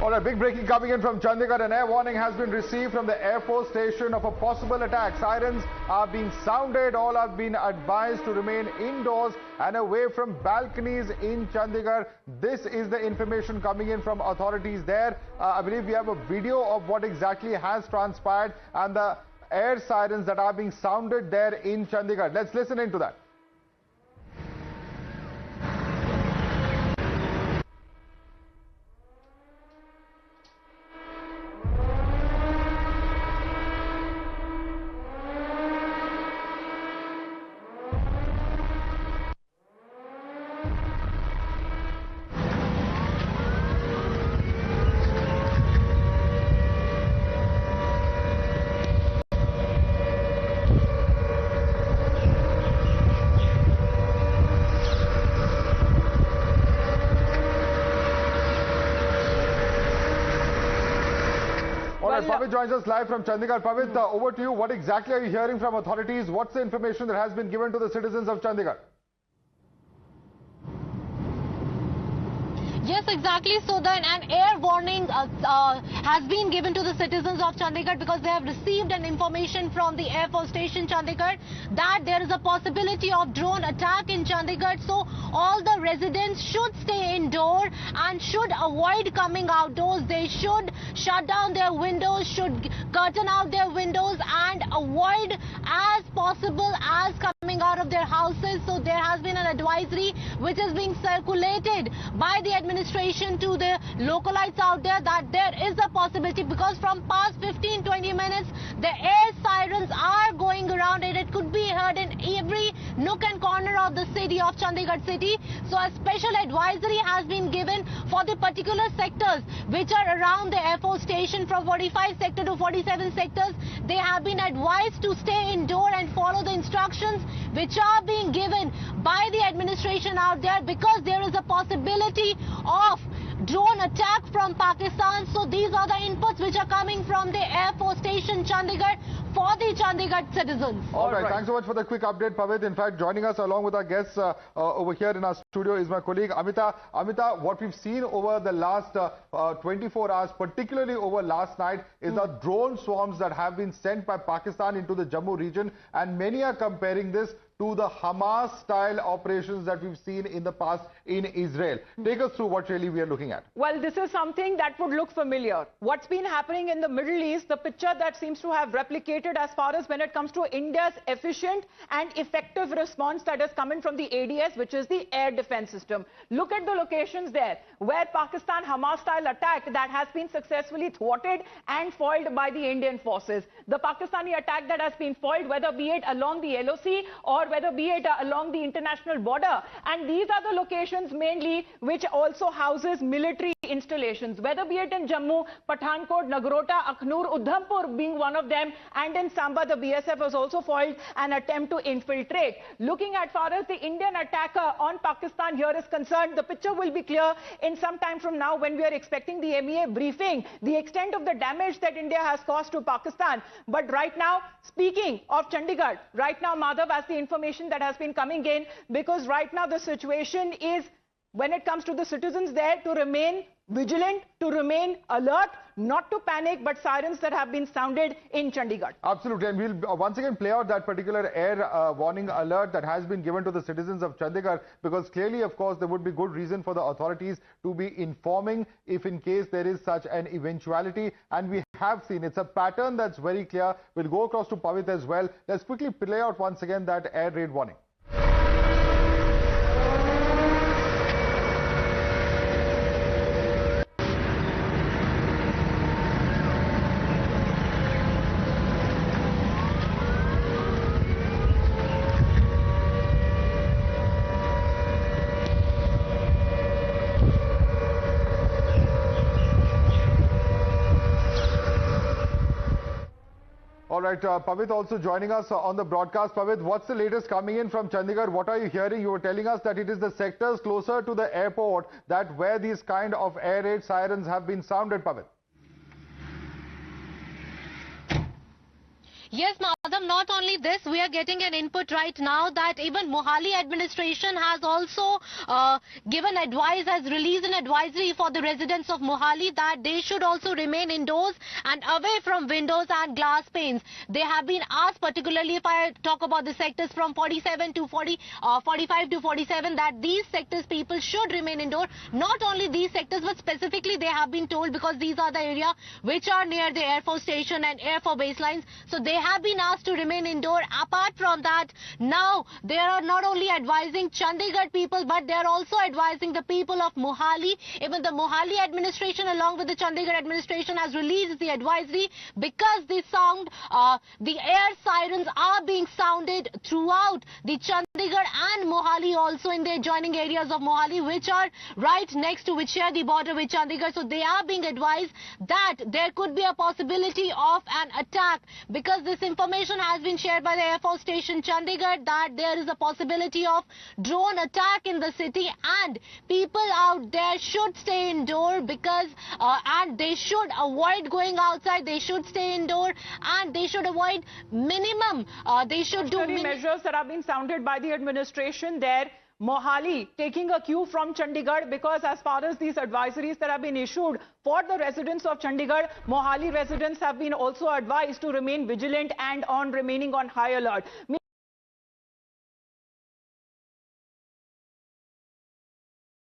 All right, big breaking coming in from Chandigarh. An air warning has been received from the Air Force Station of a possible attack. Sirens are being sounded. All have been advised to remain indoors and away from balconies in Chandigarh. This is the information coming in from authorities there. I believe we have a video of what exactly has transpired and the air sirens that are being sounded there in Chandigarh. Let's listen into that. Pavit joins us live from Chandigarh. Pavit, over to you. What exactly are you hearing from authorities? What's the information that has been given to the citizens of Chandigarh? Yes, exactly. So then an air warning has been given to the citizens of Chandigarh because they have received an information from the Air Force Station Chandigarh that there is a possibility of drone attack in Chandigarh. So all the residents should stay indoor and should avoid coming outdoors. They should shut down their windows, should curtain out their windows and avoid as possible as coming out of their houses. So there has been an advisory which is being circulated by the administration to the localites out there that there is a possibility, because from past 15-20 minutes the air sirens are going around and it could be heard in every nook and corner of the city of Chandigarh city. So a special advisory has been given for the particular sectors which are around the Air Force Station. From 45 sector to 47 sectors, they have been advised to stay indoor and follow the instructions which are being given by the administration out there, because there is a possibility of drone attack from Pakistan. So these are the inputs which are coming from the Air Force Station Chandigarh for the Chandigarh citizens. All right, thanks so much for the quick update, Pavit. In fact, joining us along with our guests over here in our studio is my colleague Amita. Amita, what we've seen over the last 24 hours, particularly over last night, is the drone swarms that have been sent by Pakistan into the Jammu region, and many are comparing this to the Hamas-style operations that we've seen in the past in Israel. Take us through what really we are looking at. Well, this is something that would look familiar. What's been happening in the Middle East, the picture that seems to have replicated as far as when it comes to India's efficient and effective response that is coming from the ADS, which is the air defense system. Look at the locations there where Pakistan Hamas-style attack that has been successfully thwarted and foiled by the Indian forces. The Pakistani attack that has been foiled, whether be it along the LOC or whether be it along the international border. And these are the locations mainly which also houses military installations, whether be it in Jammu, Pathankot, Nagrota, Akhnur, Udhampur being one of them, and in Samba the BSF has also foiled an attempt to infiltrate. Looking at far as the Indian attack on Pakistan here is concerned, the picture will be clear in some time from now when we are expecting the MEA briefing, the extent of the damage that India has caused to Pakistan. But right now, speaking of Chandigarh, right now, Madhav, as the information that has been coming in, because right now the situation is, when it comes to the citizens there, to remain vigilant, to remain alert, not to panic, but sirens that have been sounded in Chandigarh. Absolutely, and we'll once again play out that particular air warning alert that has been given to the citizens of Chandigarh, because clearly, of course, there would be good reason for the authorities to be informing if in case there is such an eventuality. And we have seen it's a pattern that's very clear. We'll go across to Pavit as well. Let's quickly play out once again that air raid warning. All right, Pavit also joining us on the broadcast. Pavit, what's the latest coming in from Chandigarh? What are you hearing? You were telling us that it is the sectors closer to the airport that where these kind of air raid sirens have been sounded, Pavit. Yes, Madhav, not only this, we are getting an input right now that even Mohali administration has also given advice, has released an advisory for the residents of Mohali that they should also remain indoors and away from windows and glass panes. They have been asked, particularly if I talk about the sectors from 47 to 45 to 47, that these sectors people should remain indoor. Not only these sectors, but specifically they have been told, because these are the area which are near the Air Force Station and Air Force baselines. So they have been asked to remain indoor. Apart from that, now they are not only advising Chandigarh people, but they are also advising the people of Mohali. Even the Mohali administration along with the Chandigarh administration has released the advisory, because the air sirens are being sounded throughout the Chandigarh and Mohali, also in the adjoining areas of Mohali, which are right next to, which share the border with Chandigarh. So they are being advised that there could be a possibility of an attack, because this information has been shared by the Air Force Station Chandigarh that there is a possibility of drone attack in the city, and people out there should stay indoor, because and they should avoid going outside. They should stay indoor and they should avoid minimum. They should do measures that have been sounded by the administration there. Mohali taking a cue from Chandigarh, because as far as these advisories that have been issued for the residents of Chandigarh, Mohali residents have been also advised to remain vigilant and remaining on high alert.